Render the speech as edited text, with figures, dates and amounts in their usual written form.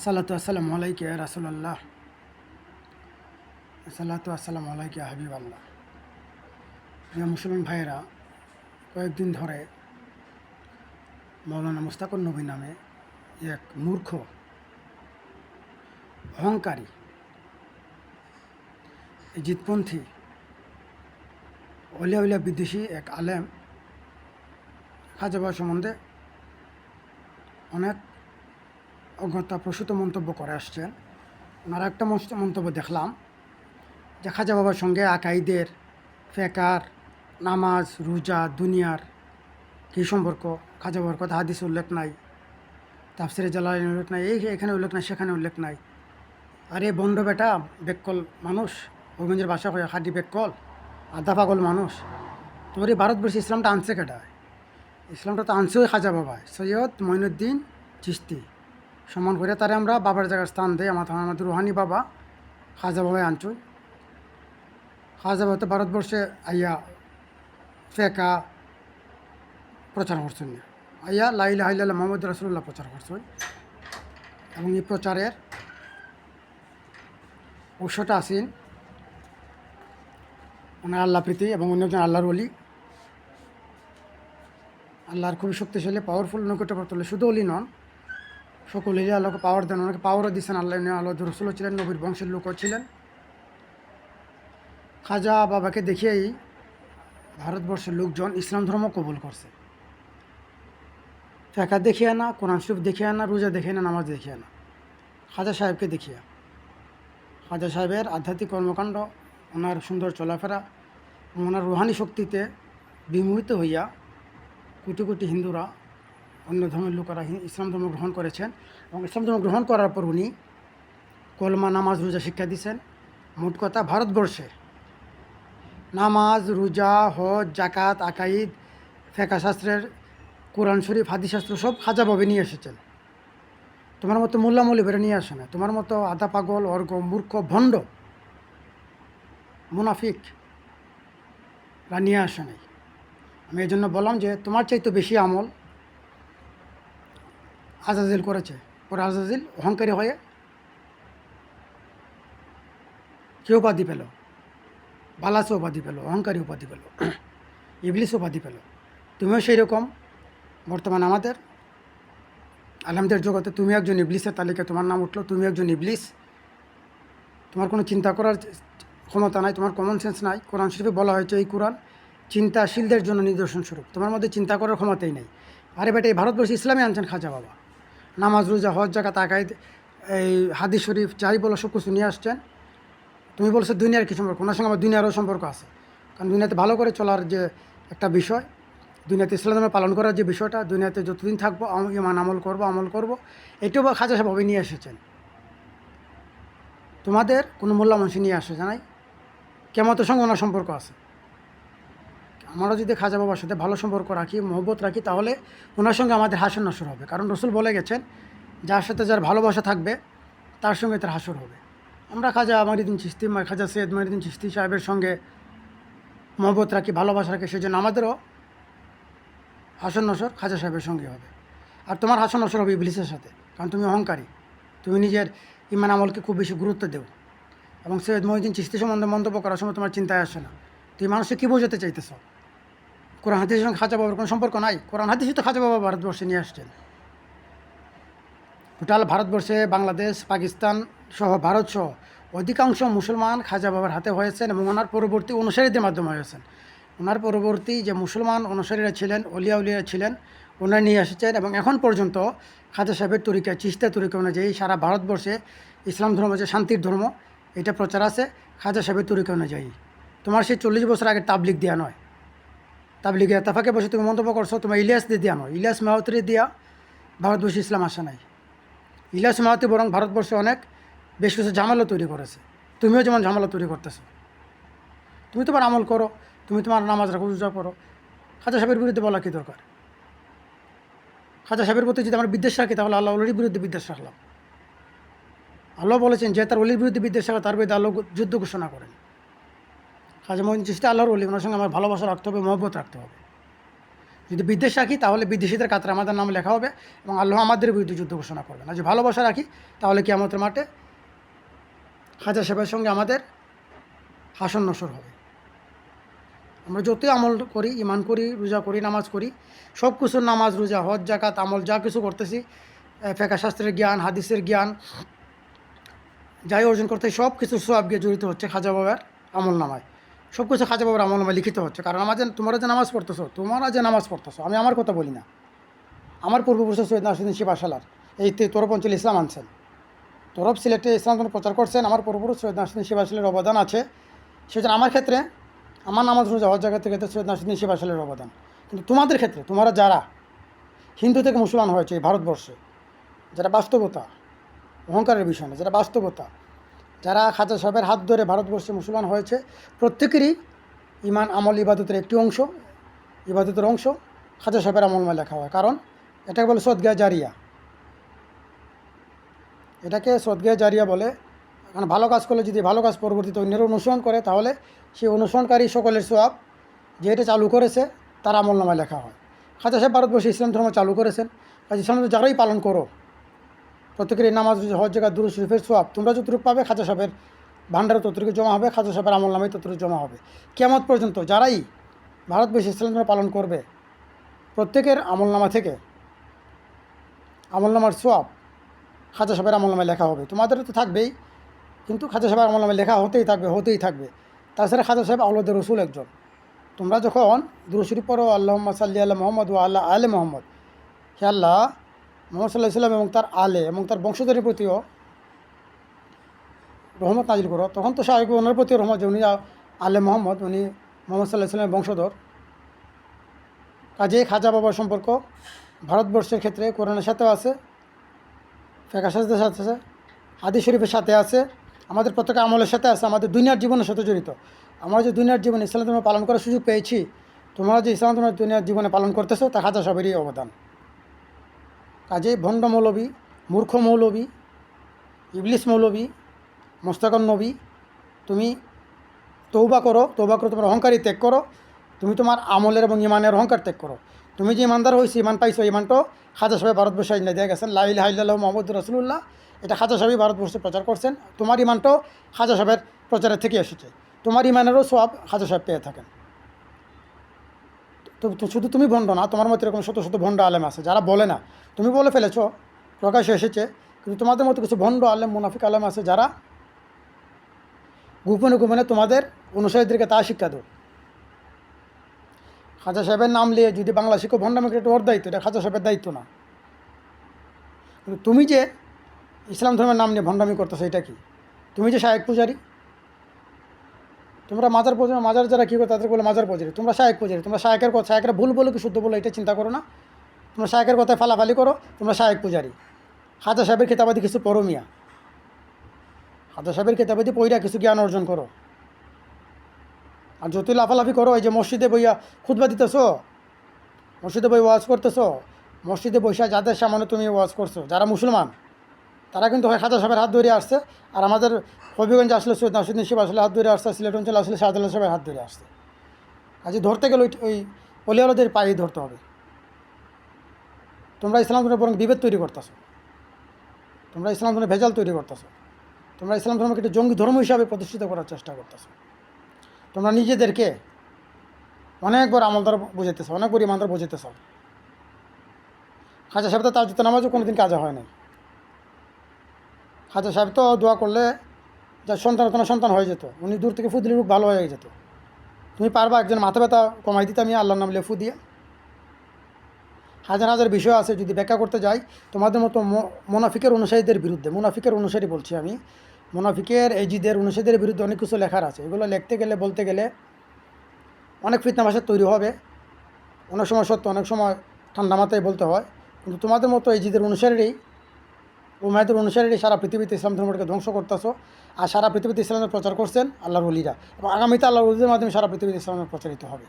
সালাতু আসসালামু আলাইকা ইয়া রাসূলুল্লাহ। সালাতু আসসালামু আলাইকা ইয়া হাবিবাল্লাহ। প্রিয় মুসলমান ভাইয়েরা, কয়েকদিন ধরে মৌলানা মুস্তাকুর নবী নামে এক মূর্খ, অহংকারী, জিতপন্থী, অলিয়া উলিয়া বিদ্বেষী এক আলেম খাজা বাবা সম্বন্ধে অনেক অজ্ঞতাপ্রসূত মন্তব্য করে আসছেন। ওনার একটা মন্তব্য দেখলাম যে খাজা বাবার সঙ্গে আকাইদের, ফেকার, নামাজ, রোজা, দুনিয়ার কী সম্পর্ক? খাজা বাবার কথা হাদিস উল্লেখ নাই, তাফসিরে জালালাইনে উল্লেখ নাই, এখানে উল্লেখ নাই, সেখানে উল্লেখ নাই। আরে বন্ড বেটা, বেককল মানুষ, ভূগঞ্জের ভাষা হয়ে খাটি বেককল, আধা পাগল মানুষ। তোমার এই ভারতবর্ষে ইসলামটা আনছে কেটা? ইসলামটা তো আনছে ওই খাজা বাবা সৈয়দ মঈনুদ্দিন চিশতি। সম্মান করে তারে আমরা বাবার জায়গার স্থান দেয়। আমাদের রুহানি বাবা খাজা বাবাই আনছুই। খাজা বাবা তো ভারতবর্ষে আইয়া ফেকা প্রচার করছেন না, আইয়া লা ইলাহা ইল্লাল্লাহ মুহাম্মদ রাসূলুল্লাহ প্রচার করছেন। এবং এই প্রচারের উৎসটা আছেন ওনার আল্লাহ প্রীতি এবং অন্য একজন আল্লাহর ওলি, আল্লাহর খুবই শক্তিশালী, পাওয়ারফুল নৈকট্যপ্রাপ্ত। শুধু ওলি নন, সকল এলি আল্লাহকে পাওয়ার দেন, ওনাকে পাওয়ারও দিচ্ছেন আল্লাহ। আল্লাহ রসুলও ছিলেন, নবীর বংশের লোকও ছিলেন। খাজা বাবাকে দেখিয়েই ভারতবর্ষের লোকজন ইসলাম ধর্ম কবুল করছে। ফেকা দেখিয়ে না, কোরআন শরীফ দেখিয়ে না, রোজা দেখিয়ে না, নামাজ দেখিয়ে না, খাজা সাহেবকে দেখিয়া। খাজা সাহেবের আধ্যাত্মিক কর্মকাণ্ড, ওনার সুন্দর চলাফেরা, ওনার রুহানি শক্তিতে বিমোহিত হইয়া কোটি কোটি হিন্দুরা, অন্য ধর্মের লোকেরা ইসলাম ধর্ম গ্রহণ করেছেন। এবং ইসলাম ধর্ম গ্রহণ করার পর উনি কলমা, নামাজ, রোজা শিক্ষা দিয়েছেন। মোট কথা ভারতবর্ষে নামাজ, রোজা, হজ, জাকাত, আকাইদ, ফেকা শাস্ত্রের, কোরআন শরীফ, হাদিস শাস্ত্র সব খাজা বাবা নিয়ে এসেছেন। তোমার মতো মোল্লা মৌলবীরা নিয়ে আসে না, তোমার মতো আধা পাগল, অর্ঘ, মূর্খ, ভণ্ড, মুনাফিকরা নিয়ে আসে নাই। আমি এই জন্য বললাম যে তোমার চাইতে বেশি আমল আজাজিল করেছে। পরে আজাজিল অহংকারী হয়ে কে উপাধি পেল? বালাসে উপাধি পেল, অহংকারী উপাধি পেল, ইবলিস উপাধি পেল। তুমিও সেই রকম বর্তমান আমাদের আলহামদের জগতে তুমি একজন ইবলিসের তালিকায় তোমার নাম উঠলো। তুমি একজন ইবলিস, তোমার কোনো চিন্তা করার ক্ষমতা নাই, তোমার কমন সেন্স নাই। কোরআন শরীফে বলা হয়েছে এই কোরআন চিন্তাশীলদের জন্য নিদর্শন স্বরূপ। তোমার মধ্যে চিন্তা করার ক্ষমতাই নেই। আরে বেটা, এই ভারতবর্ষে ইসলামে আনছেন খাজা বাবা। নামাজ, রোজা, হজ, জাকাত, আকাইদ, এই হাদিস শরীফ যাই বলো সব কিছু নিয়ে আসছেন। তুমি বলছো দুনিয়ার কী সম্পর্ক? ওনার সঙ্গে আমার দুনিয়ারও সম্পর্ক আছে। কারণ দুনিয়াতে ভালো করে চলার যে একটা বিষয়, দুনিয়াতে ইসলাম ধর্ম পালন করার যে বিষয়টা, দুনিয়াতে যতদিন থাকবো ইমান আমল করবো, এটাও বা খাজা সাহেব নিয়ে এসেছেন। তোমাদের কোনো মোল্লা মানুষ নিয়ে আসে জানাই কেমতের সঙ্গে ওনার সম্পর্ক আছে। আমরা যদি খাজা বাবার সাথে ভালো সম্পর্ক রাখি, মহব্বত রাখি, তাহলে ওনার সঙ্গে আমাদের হাসর নসর হবে। কারণ রসুল বলে গেছেন, যার সাথে যার ভালোবাসা থাকবে তার সঙ্গে তার হাসর হবে। আমরা খাজা মঈনুদ্দিন চিশতি, খাজা সৈয়দ মঈনুদ্দিন চিশতি সাহেবের সঙ্গে মহব্বত রাখি, ভালোবাসা রাখি, সেই জন্য আমাদেরও হাসর নসর খাজা সাহেবের সঙ্গে হবে। আর তোমার হাসর নসর হবে ইবলিসের সাথে, কারণ তুমি অহংকারী, তুমি নিজের ইমান আমলকে খুব বেশি গুরুত্ব দেও। এবং সৈয়দ মঈনুদ্দিন চিশতি সম্বন্ধে মন্তব্য করার সময় তোমার চিন্তায় আসে না তুমি মানুষকে কী বোঝাতে চাইতেছ। কোরআন হাদিসের সঙ্গে খাজা বাবার কোনো সম্পর্ক নাই। কোরআন হাদিসই তো খাজা বাবা ভারতবর্ষে নিয়ে আসছেন। টোটাল ভারতবর্ষে বাংলাদেশ, পাকিস্তান সহ ভারত সহ অধিকাংশ মুসলমান খাজা বাবার হাতে হয়েছেন এবং ওনার পরবর্তী অনুসারীদের মাধ্যমে হয়েছেন। ওনার পরবর্তী যে মুসলমান অনুসারীরা ছিলেন, অলিয়া উলিয়া ছিলেন, ওনারা নিয়ে এসেছেন। এবং এখন পর্যন্ত খাজা সাহেবের তরিকা, চিশতিয়া তরিকা অনুযায়ী সারা ভারতবর্ষে ইসলাম ধর্ম যে শান্তির ধর্ম, এটা প্রচার আছে খাজা সাহেবের তরিকা অনুযায়ী। তোমার সেই 40 বছর আগে তাবলিগ দেওয়া নয়, তাবলিগের তাফাকে বসে তুমি মন্তব্য করছো, তোমার ইলিয়াস দিয়ে দেওয়া নয়। ইলিয়াস মাহতির দিয়া ভারতবর্ষে ইসলাম আসা নাই। ইলিয়াস মাহতি বরং ভারতবর্ষে অনেক বেশ কিছু ঝামেলা তৈরি করেছে। তুমিও যেমন ঝামেলা তৈরি করতেছো। তুমি তোমার আমল করো, তুমি তোমার নামাজ রাখো, রোজা করো। খাজা সাহেবের বিরুদ্ধে বলা কী দরকার? খাজা সাহেবের প্রতি যদি আমরা বিদ্বেষ রাখি, তাহলে আল্লাহ অলির বিরুদ্ধে বিদ্বেষ রাখলাম। আল্লাহ বলেছেন যে তার অলির বিরুদ্ধে বিদ্বেষ রাখা, তার বিরুদ্ধে আল্লাহ যুদ্ধ ঘোষণা করেন। খাজা মঈনুদ্দিন চিশতি আল্লাহর অলি, ওনার সঙ্গে আমার ভালোবাসা রাখতে হবে, মহব্বত রাখতে হবে। যদি বিদ্বেষ রাখি তাহলে বিদেশিদের কাতারে আমাদের নাম লেখা হবে এবং আল্লাহ আমাদের বিরুদ্ধে যুদ্ধ ঘোষণা করবেন। আর যদি ভালোবাসা রাখি তাহলে কিয়ামতের মাঠে খাজা সাহেবের সঙ্গে আমাদের হাসন নসর হবে। আমরা যতই আমল করি, ইমান করি, রোজা করি, নামাজ করি, সব কিছুর নামাজ, রোজা, হজ, জাকাত, আমল যা কিছু করতেছি, ফেকা শাস্ত্রের জ্ঞান, হাদিসের জ্ঞান যাই অর্জন করতে, সব কিছু সব গিয়ে জড়িত হচ্ছে খাজা বাবার আমল নামায়। সব কিছু খাজা বাবার আমল নামায় লিখিত হচ্ছে। কারণ তোমরা যে নামাজ পড়তেছো, আমি আমার কথা বলি না, আমার পূর্বপুরুষ সৈয়দ নাসিরুদ্দিন শিবা সালার এই তরফ অঞ্চলে ইসলাম আনছেন, তরফ সিলেটে ইসলাম প্রচার করছেন। আমার পূর্বপুরুষ সৈয়দ নাসিরুদ্দিন শিবা সালের অবদান আছে। সেজন্য আমার ক্ষেত্রে আমার নামাজ রোজা হজ জায়গা থেকে সৈয়দ নাসিরুদ্দিন শিবা সালের অবদান। কিন্তু তোমাদের ক্ষেত্রে, তোমরা যারা হিন্দু থেকে মুসলমান হয়েছে এই ভারতবর্ষে, যারা বাস্তবতা, অহংকারের বিষয় না, যারা বাস্তবতা, যারা খাজা সাহেবের হাত ধরে ভারতবর্ষে মুসলমান হয়েছে, প্রত্যেকেরই ইমান, আমল, ইবাদতের একটি অংশ, ইবাদতের অংশ খাজা সাহেবের আমলনামায় লেখা হয়। কারণ এটাকে বলে সদগা জারিয়া, এটাকে সদগা জারিয়া বলে। কারণ ভালো কাজ করলে যদি ভালো কাজ পরবর্তীতে অন্যেরা অনুসরণ করে, তাহলে সেই অনুসরণকারী সকলের সওয়াব যে এটা চালু করেছে তার আমলনামায় লেখা হয়। খাজা সাহেব ভারতবর্ষে ইসলাম ধর্ম চালু করেছেন, কাজে ইসলাম ধর্ম যারাই পালন করো, প্রত্যেকের নামাজ, হজ, জাকাত, দুরূদ শরীফের সওয়াব তোমরা যতটুকু পাবে, খাজা সাহেবের ভান্ডারে ততটুকু জমা হবে, খাজা সাহেবের আমলনামায় ততটুকু জমা হবে। কিয়ামত পর্যন্ত যারাই ভারতবর্ষে ইসলাম ধর্ম পালন করবে, প্রত্যেকের আমলনামা থেকে আমলনামার সওয়াব খাজা সাহেবের আমলনামায় লেখা হবে। তোমাদেরও তো থাকবেই, কিন্তু খাজা সাহেবের আমলনামায় লেখা হতেই থাকবে। তাছাড়া খাজা সাহেব আওলাদের রসুল একজন। তোমরা যখন দুরূদ শরীফ পড়ো, আল্লাহুম্মা সাল্লি আলা মুহাম্মদ ওয়া আলা আলে মুহাম্মদ, হে আল্লাহ মুহাম্মদ সাল্লাল্লাহু আলাইহি ওয়াসাল্লাম এবং তার আলে এবং তার বংশধরের প্রতিও রহমত নাজিল করো, তখন তো স্বাভাবিক ওনার প্রতিও রহমত, যে উনি আলে মোহাম্মদ, উনি মোহাম্মদ সাল্লাহ সাল্লামের বংশধর। কাজেই খাজা বাবার সম্পর্ক ভারতবর্ষের ক্ষেত্রে কোরআনের সাথেও আছে, ফেকা শাস্ত্রের সাথে আছে, হাদিস শরীফের সাথে আছে, আমাদের প্রত্যেক আমলের সাথে আছে, আমাদের দুনিয়ার জীবনের সাথে জড়িত। আমরা যে দুনিয়ার জীবনে ইসলাম ধর্ম পালন করার সুযোগ পেয়েছি, তোমরা যে ইসলাম ধর্মের দুনিয়ার জীবনে পালন করতেছো, তা খাজা সাহেবেরই অবদান। কাজেই ভণ্ড মৌলবী, মূর্খ মৌলবী, ইবলিস মৌলবী, মোস্তাকন নবী, তুমি তৌবা করো, তোমার অহংকারী ত্যাগ করো, তুমি তোমার আমলের এবং ইমানের অহংকার ত্যাগ করো। তুমি যে ইমানদার হয়েছে, ইমান পাইছো, ইমানটাও খাজা সাহেব ভারতবর্ষে আইন দিয়ে গেছেন, লা ইলাহা ইল্লাল্লাহু মুহাম্মাদুর রাসূলুল্লাহ, এটা খাজা সাহেব ভারতবর্ষে প্রচার করছেন। তোমার ইমানটাও খাজা সাহেবের প্রচারের থেকে এসেছে, তোমার ইমানেরও সওয়াব খাজা সাহেব পেয়ে থাকেন। তো শুধু তুমি ভণ্ড না, তোমার মতো এরকম শত শত ভণ্ড আলেম আছে যারা বলে না, তুমি বলে ফেলেছো, প্রকাশ্যে এসেছে, কিন্তু তোমাদের মতো কিছু ভণ্ড আলেম, মুনাফিক আলেম আছে যারা গোপনে গোপনে তোমাদের অনুসারীদেরকে তা শিক্ষা দেও। খাজা সাহেবের নাম নিয়ে যদি বাংলা শিক্ষক ভণ্ডামি করে, এটা ওর দায়িত্ব, এটা খাজা সাহেবের দায়িত্ব না। কিন্তু তুমি যে ইসলাম ধর্মের নাম নিয়ে ভণ্ডামি করতেছো, এটা কি? তুমি যে শায়েক পূজারি, তোমরা মাজার যারা কী করে তাদের বলে মাজার পূজারি, তোমরা শায়েক পূজারি, তোমরা শায়েকের ভুল বলো কি শুদ্ধ বলো এটা চিন্তা করো না, তোমরা শায়েকের কথায় ফালাফালি করো, তোমরা শায়েক পূজারি। খাজা সাহেবের খেতাবাদি কিছু পড়ো মিয়া, খাজা সাহেবের খেতাবাদি পইরা কিছু জ্ঞান অর্জন করো। আর যতই লাফালাফি করো, এই যে মসজিদে বইয়া খুতবা দিতেছো, মসজিদে বই ওয়াজ করতেছো, মসজিদে বৈশা যাদের সামনে তুমি ওয়াজ করছো, যারা মুসলমান, তারা কিন্তু হয় খাজা সাহেবের হাত ধরে আসছে, আর আমাদের হবিগঞ্জে আসলে সৈয়দ নাসিরুদ্দিন শিবা আসলে হাত ধরে আসছে, সিলেট অঞ্চলে আসলে শাহজালাল সাহেবের হাত ধরে আসছে। কাজে ধরতে গেলে ওই অলিয়ালদের পায়েই ধরতে হবে। তোমরা ইসলাম ধর্মে বরং বিভেদ তৈরি করতেছো, তোমরা ইসলাম ধর্মে ভেজাল তৈরি করতেছো, তোমরা ইসলাম ধর্মকে একটি জঙ্গি ধর্ম হিসাবে প্রতিষ্ঠিত করার চেষ্টা করতেছো। তোমরা নিজেদেরকে অনেক বড় আমলদার বোঝাইতেছ, অনেক বড় ইমানদার বোঝাইতেছ। খাজা সাহেব তো তাহাজ্জুদ নামাজও কোনো দিন কাজা হয় নাই। খাজা সাহেব তো দোয়া করলে যা সন্তান হয়ে যেত, উনি দূর থেকে ফু দিলে রূপ ভালো হয়ে যেত। তুমি পারবা একজন মাথা ব্যথা কমাই দিতে, আমি আল্লাহর নাম লেফু দিয়ে? হাজার হাজার বিষয় আছে, যদি ব্যাখ্যা করতে যাই তোমাদের মতো মোনাফিকের অনুসারীদের বিরুদ্ধে, মুনাফিকের অনুসারী বলছি আমি, মুনাফিকের এজিদের অনুসারীদের বিরুদ্ধে অনেক কিছু লেখার আছে। এগুলো লিখতে গেলে, বলতে গেলে অনেক ফিতনা ভাষা তৈরি হবে, অনেক সময় সত্য, অনেক সময় ঠান্ডা মাথায় বলতে হয়। কিন্তু তোমাদের মতো এজিদের অনুসারীরাই, উমায়দের অনুসারীরাই সারা পৃথিবীতে ইসলাম ধর্মটাকে ধ্বংস করতেছো। আর সারা পৃথিবীতে ইসলামের প্রচার করছেন আল্লাহর ওলিরা, এবং আগামীতে আল্লাহর ওলিদের মাধ্যমে সারা পৃথিবীতে ইসলামের প্রচারিত হবে।